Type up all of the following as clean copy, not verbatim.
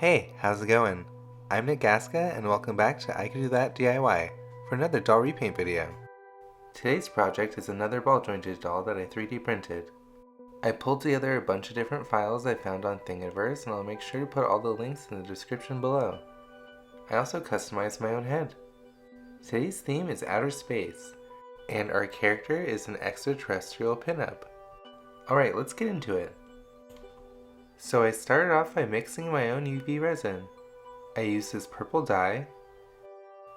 Hey, how's it going? I'm Nick Gaska and welcome back to I Could Do That DIY for another doll repaint video. Today's project is another ball jointed doll that I 3D printed. I pulled together a bunch of different files I found on Thingiverse, and I'll make sure to put all the links in the description below. I also customized my own head. Today's theme is outer space, and our character is an extraterrestrial pinup. Alright, let's get into it. So I started off by mixing my own UV resin. I used this purple dye,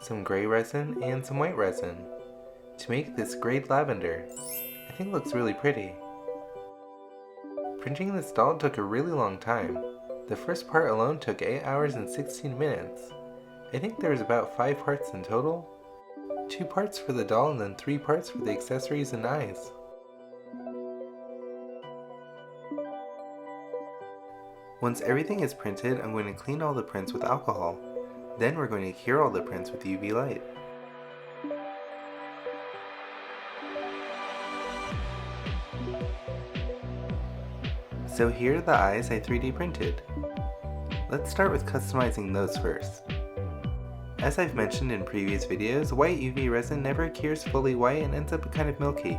some gray resin, and some white resin to make this grayed lavender. I think it looks really pretty. Printing this doll took a really long time. The first part alone took 8 hours and 16 minutes. I think there was about 5 parts in total. 2 parts for the doll and then 3 parts for the accessories and eyes. Once everything is printed, I'm going to clean all the prints with alcohol. Then we're going to cure all the prints with UV light. So here are the eyes I 3D printed. Let's start with customizing those first. As I've mentioned in previous videos, white UV resin never cures fully white and ends up kind of milky.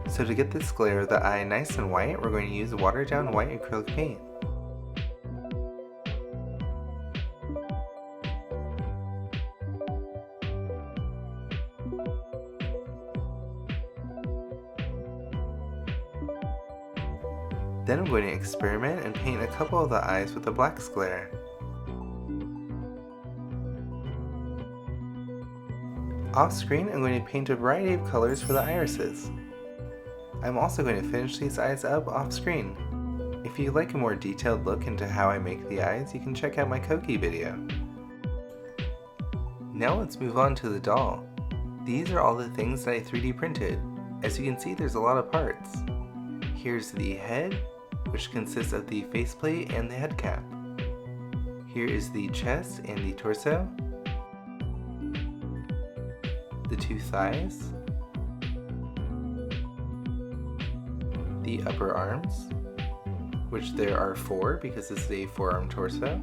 So to get this glare of the eye nice and white, we're going to use watered down white acrylic paint. Then I'm going to experiment and paint a couple of the eyes with a black glare. Off screen, I'm going to paint a variety of colors for the irises. I'm also going to finish these eyes up off screen. If you'd like a more detailed look into how I make the eyes, you can check out my Koki video. Now let's move on to the doll. These are all the things that I 3D printed. As you can see, there's a lot of parts. Here's the head, which consists of the faceplate and the head cap. Here is the chest and the torso, the 2 thighs, the upper arms, which there are 4 because this is a forearm torso,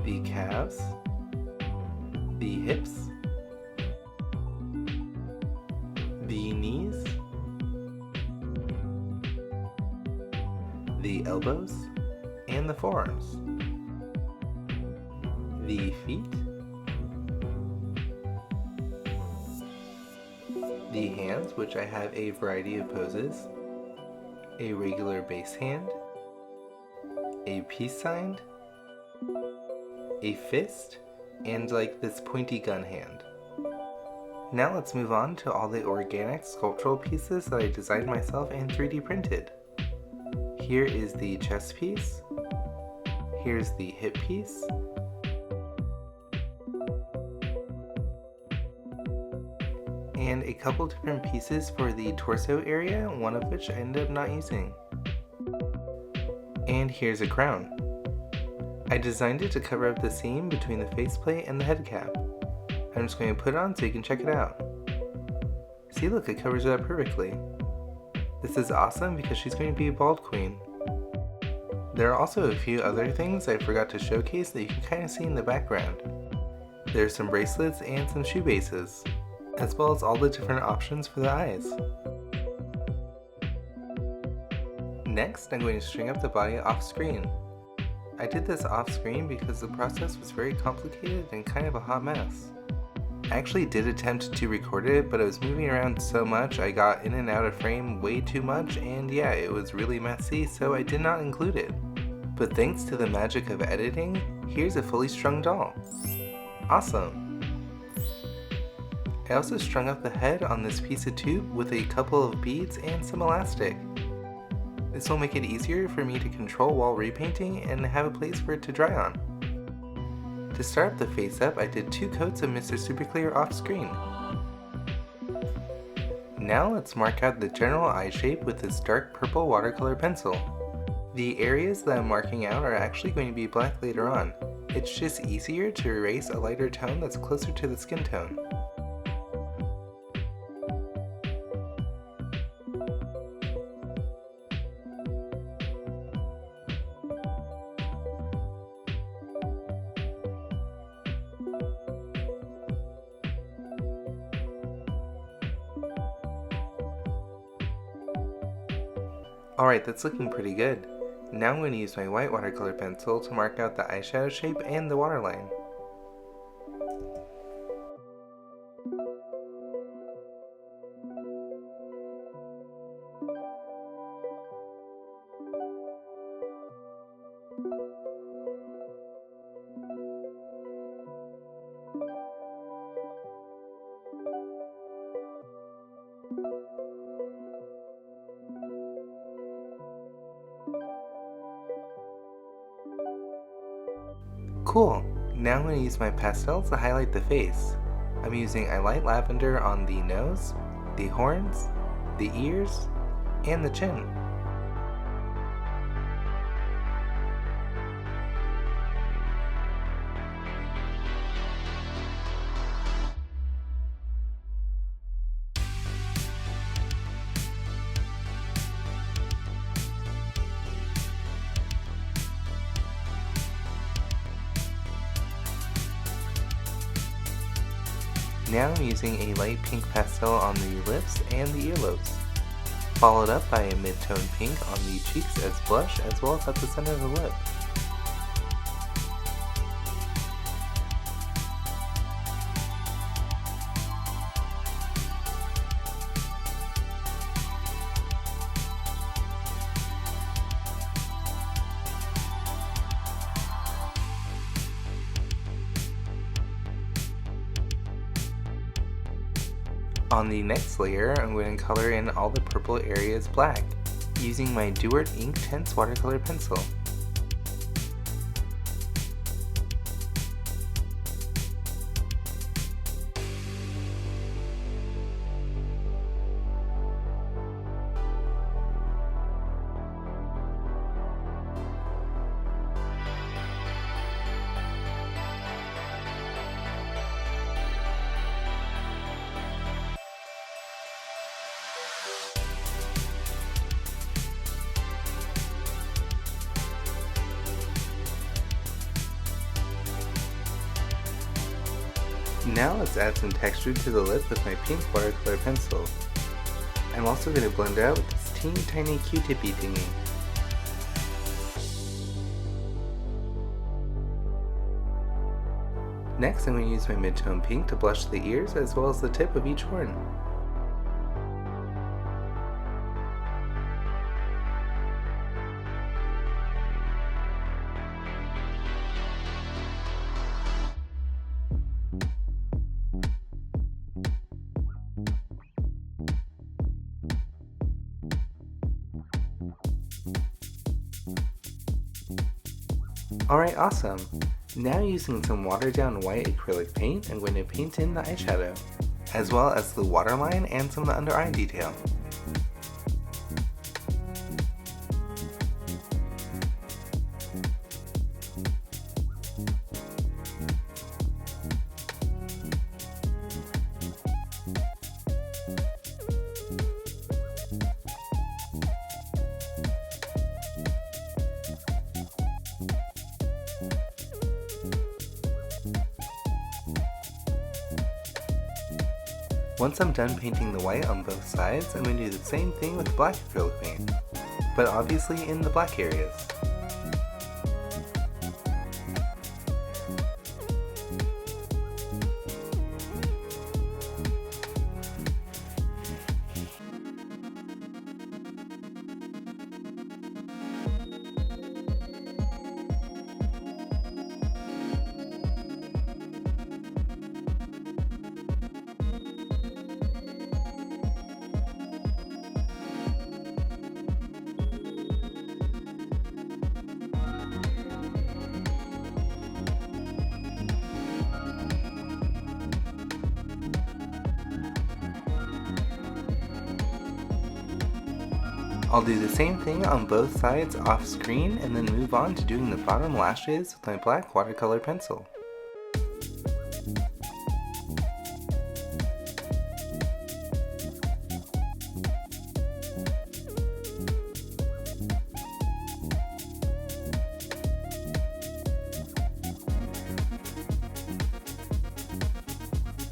the calves, the hips, the knees, the elbows, and the forearms, the feet, the hands, which I have a variety of poses, a regular base hand, a peace sign, a fist, and like this pointy gun hand. Now let's move on to all the organic sculptural pieces that I designed myself and 3D printed. Here is the chest piece, here's the hip piece, and a couple different pieces for the torso area, one of which I ended up not using. And here's a crown. I designed it to cover up the seam between the faceplate and the head cap. I'm just going to put it on so you can check it out. See, look, it covers it up perfectly. This is awesome because she's going to be a bald queen. There are also a few other things I forgot to showcase that you can kind of see in the background. There's some bracelets and some shoe bases, as well as all the different options for the eyes. Next, I'm going to string up the body off screen. I did this off screen because the process was very complicated and kind of a hot mess. I actually did attempt to record it, but I was moving around so much I got in and out of frame way too much, and yeah, it was really messy, so I did not include it. But thanks to the magic of editing, here's a fully strung doll. Awesome! I also strung up the head on this piece of tube with a couple of beads and some elastic. This will make it easier for me to control while repainting and have a place for it to dry on. To start up the face up, I did 2 coats of Mr. Super Clear off screen. Now let's mark out the general eye shape with this dark purple watercolor pencil. The areas that I'm marking out are actually going to be black later on. It's just easier to erase a lighter tone that's closer to the skin tone. Alright, that's looking pretty good. Now I'm going to use my white watercolor pencil to mark out the eyeshadow shape and the waterline. Cool! Now I'm going to use my pastels to highlight the face. I'm using a light lavender on the nose, the horns, the ears, and the chin. Now I'm using a light pink pastel on the lips and the earlobes, followed up by a mid-tone pink on the cheeks as blush as well as at the center of the lip. On the next layer, I'm going to color in all the purple areas black, using my DEWERT Inktense watercolor pencil. Now let's add some texture to the lip with my pink watercolor pencil. I'm also going to blend out with this teeny tiny Q-tippy thingy. Next I'm going to use my mid-tone pink to blush the ears as well as the tip of each horn. Alright, awesome! Now using some watered down white acrylic paint, I'm going to paint in the eyeshadow, as well as the waterline and some of the under eye detail. Once I'm done painting the white on both sides, I'm going to do the same thing with black acrylic paint, but obviously in the black areas. I'll do the same thing on both sides off screen and then move on to doing the bottom lashes with my black watercolor pencil.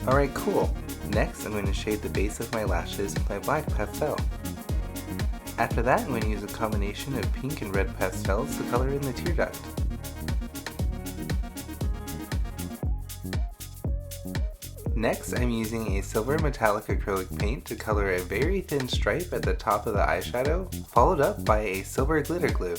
Alright, cool. Next, I'm going to shade the base of my lashes with my black pastel. After that, I'm going to use a combination of pink and red pastels to color in the tear duct. Next, I'm using a silver metallic acrylic paint to color a very thin stripe at the top of the eyeshadow, followed up by a silver glitter glue.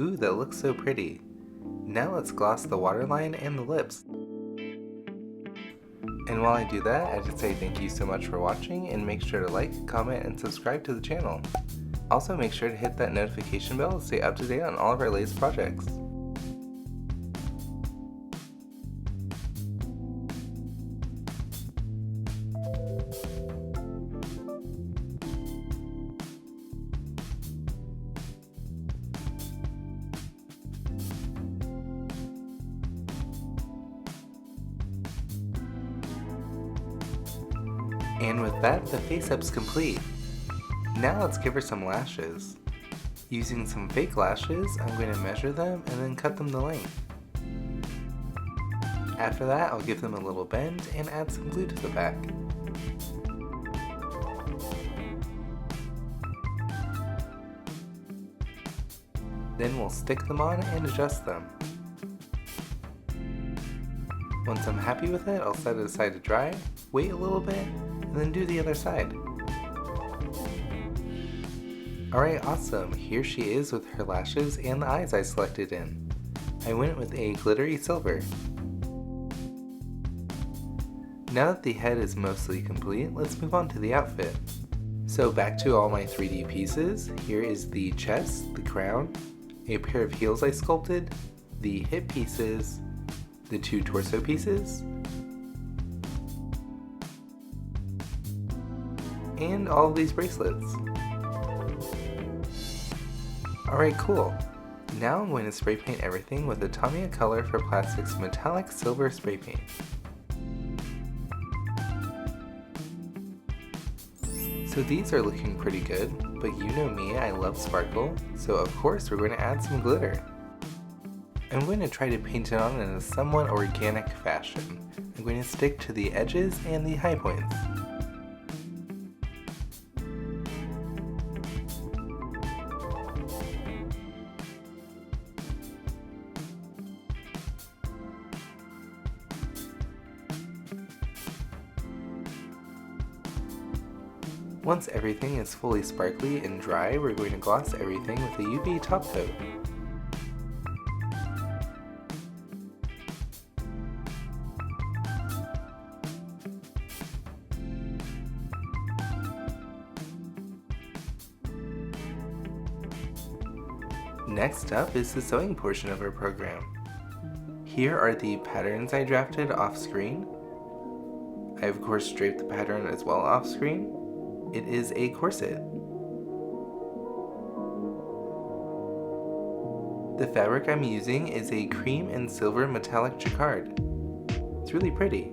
Ooh, that looks so pretty. Now let's gloss the waterline and the lips. And while I do that, I just say thank you so much for watching, and make sure to like, comment, and subscribe to the channel. Also make sure to hit that notification bell to stay up to date on all of our latest projects. And with that, the face-up's complete. Now let's give her some lashes. Using some fake lashes, I'm going to measure them and then cut them to length. After that, I'll give them a little bend and add some glue to the back. Then we'll stick them on and adjust them. Once I'm happy with it, I'll set it aside to dry, wait a little bit, and then do the other side. Alright, awesome. Here she is with her lashes and the eyes I selected in. I went with a glittery silver. Now that the head is mostly complete, let's move on to the outfit. So back to all my 3D pieces. Here is the chest, the crown, a pair of heels I sculpted, the hip pieces, the 2 torso pieces, and all of these bracelets. Alright, cool. Now I'm going to spray paint everything with the Tamiya Color for Plastics Metallic Silver Spray Paint. So these are looking pretty good, but you know me, I love sparkle, so of course we're going to add some glitter. I'm going to try to paint it on in a somewhat organic fashion. I'm going to stick to the edges and the high points. Once everything is fully sparkly and dry, we're going to gloss everything with a UV top coat. Next up is the sewing portion of our program. Here are the patterns I drafted off screen. I of course draped the pattern as well off screen. It is a corset. The fabric I'm using is a cream and silver metallic jacquard. It's really pretty.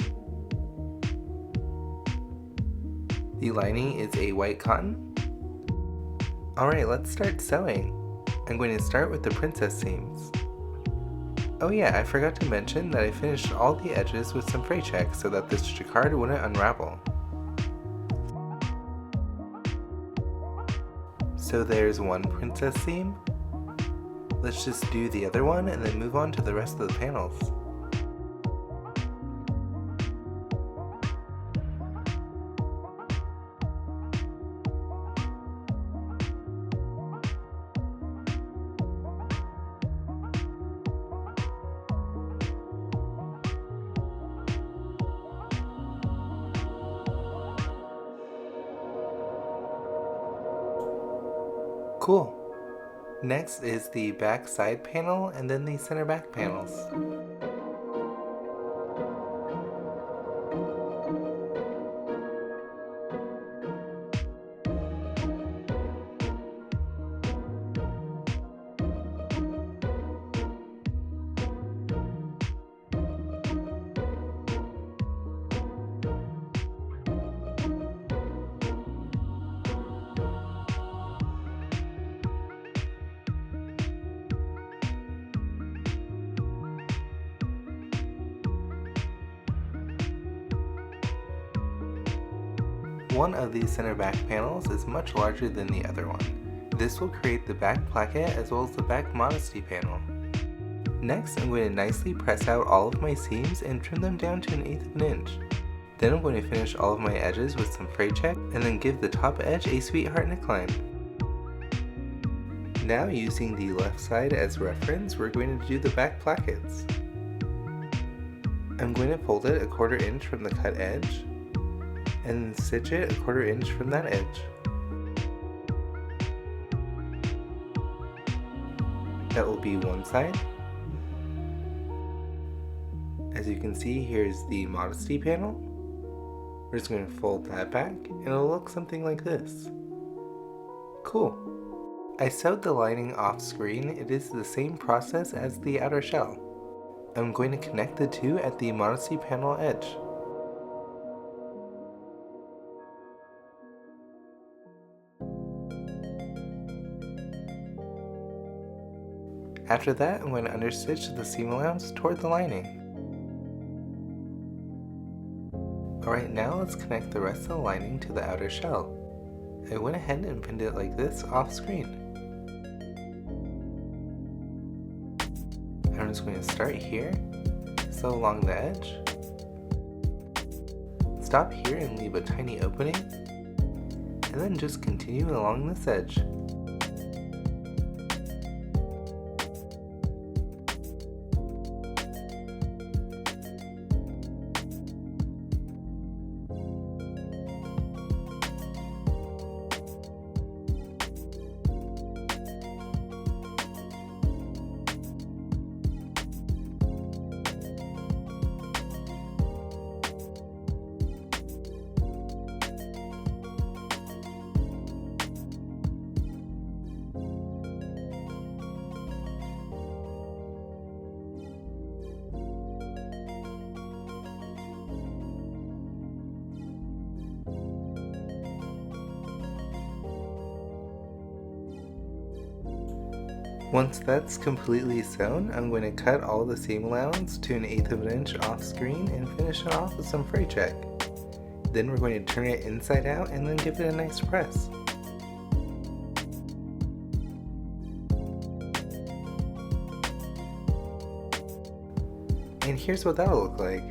The lining is a white cotton. Alright, let's start sewing. I'm going to start with the princess seams. Oh yeah, I forgot to mention that I finished all the edges with some fray check so that this jacquard wouldn't unravel. So there's one princess seam. Let's just do the other one and then move on to the rest of the panels. Cool. Next is the back side panel and then the center back panels. One of these center back panels is much larger than the other one. This will create the back placket as well as the back modesty panel. Next, I'm going to nicely press out all of my seams and trim them down to 1/8 of an inch. Then I'm going to finish all of my edges with some fray check and then give the top edge a sweetheart neckline. Now, using the left side as reference, we're going to do the back plackets. I'm going to fold it 1/4 inch from the cut edge and stitch it 1/4 inch from that edge. That will be one side. As you can see, here's the modesty panel. We're just going to fold that back and it'll look something like this. Cool. I sewed the lining off screen. It is the same process as the outer shell. I'm going to connect the two at the modesty panel edge. After that, I'm going to understitch the seam allowance toward the lining. Alright, now let's connect the rest of the lining to the outer shell. I went ahead and pinned it like this off screen. I'm just going to start here, sew along the edge, stop here and leave a tiny opening, and then just continue along this edge. Once that's completely sewn, I'm going to cut all the seam allowance to 1/8 of an inch off screen and finish it off with some fray check. Then we're going to turn it inside out and then give it a nice press. And here's what that'll look like.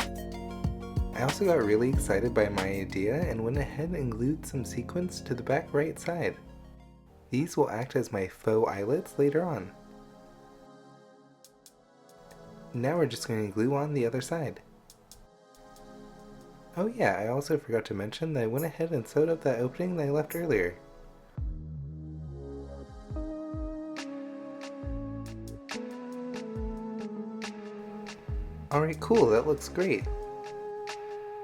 I also got really excited by my idea and went ahead and glued some sequins to the back right side. These will act as my faux eyelets later on. Now we're just going to glue on the other side. Oh yeah, I also forgot to mention that I went ahead and sewed up that opening that I left earlier. Alright, cool, that looks great.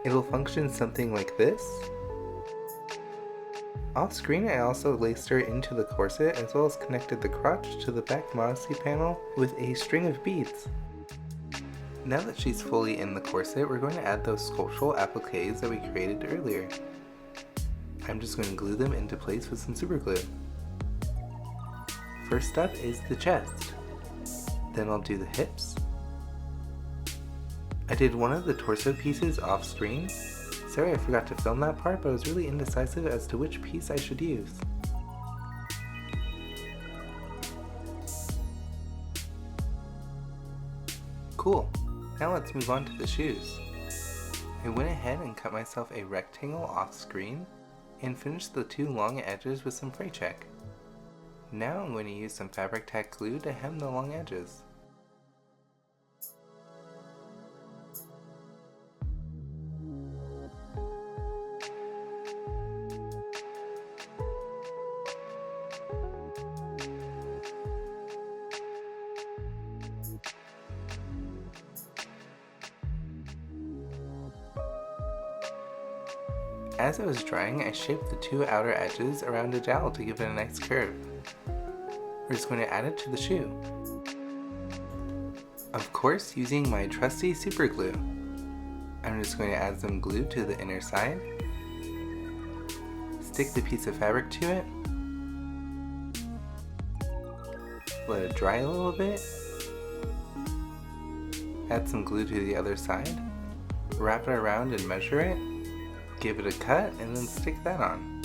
It'll function something like this. Off screen, I also laced her into the corset as well as connected the crotch to the back modesty panel with a string of beads. Now that she's fully in the corset, we're going to add those sculptural appliques that we created earlier. I'm just going to glue them into place with some super glue. First up is the chest. Then I'll do the hips. I did one of the torso pieces off screen. Sorry I forgot to film that part, but I was really indecisive as to which piece I should use. Cool, now let's move on to the shoes. I went ahead and cut myself a rectangle off screen and finished the two long edges with some fray check. Now I'm going to use some fabric tack glue to hem the long edges. As it was drying, I shaped the two outer edges around a dowel to give it a nice curve. We're just going to add it to the shoe. Of course, using my trusty super glue. I'm just going to add some glue to the inner side, stick the piece of fabric to it, let it dry a little bit, add some glue to the other side, wrap it around and measure it, give it a cut, and then stick that on.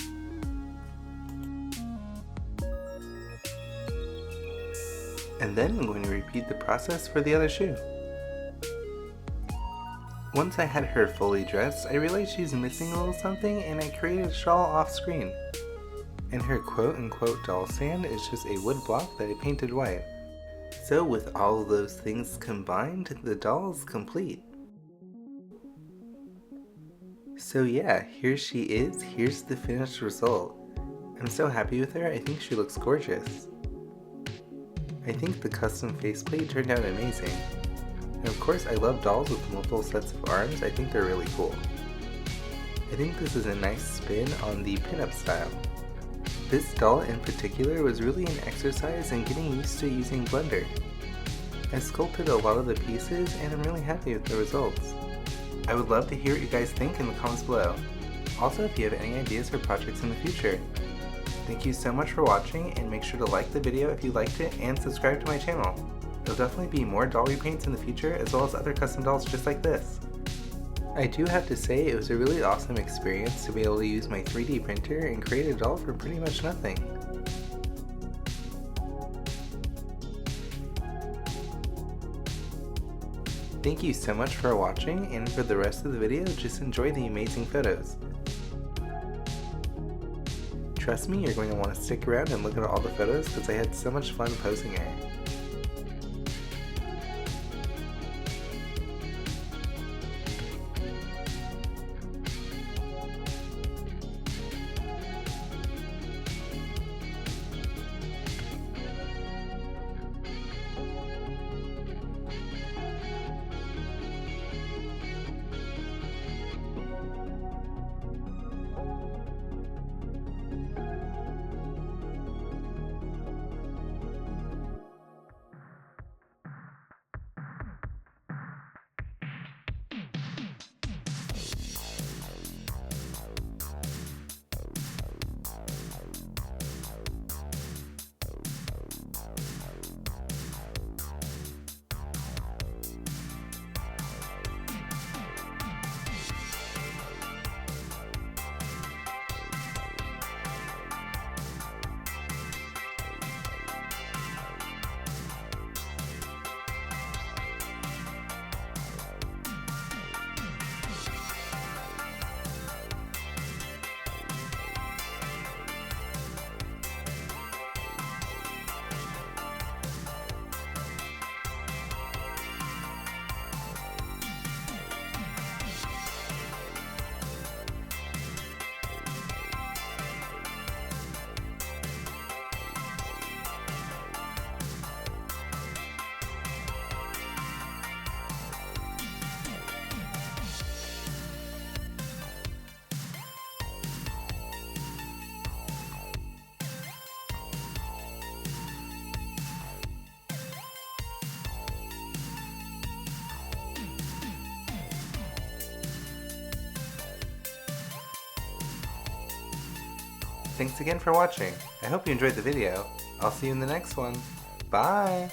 And then I'm going to repeat the process for the other shoe. Once I had her fully dressed, I realized she's missing a little something, and I created a shawl off screen. And her quote-unquote doll stand is just a wood block that I painted white. So with all of those things combined, the doll is complete. So yeah, here she is, here's the finished result. I'm so happy with her, I think she looks gorgeous. I think the custom faceplate turned out amazing. And of course I love dolls with multiple sets of arms, I think they're really cool. I think this is a nice spin on the pinup style. This doll in particular was really an exercise in getting used to using Blender. I sculpted a lot of the pieces and I'm really happy with the results. I would love to hear what you guys think in the comments below. Also, if you have any ideas for projects in the future. Thank you so much for watching, and make sure to like the video if you liked it and subscribe to my channel. There'll definitely be more doll repaints in the future, as well as other custom dolls just like this. I do have to say it was a really awesome experience to be able to use my 3D printer and create a doll for pretty much nothing. Thank you so much for watching, and for the rest of the video, just enjoy the amazing photos. Trust me, you're going to want to stick around and look at all the photos because I had so much fun posing her. Thanks again for watching. I hope you enjoyed the video. I'll see you in the next one. Bye!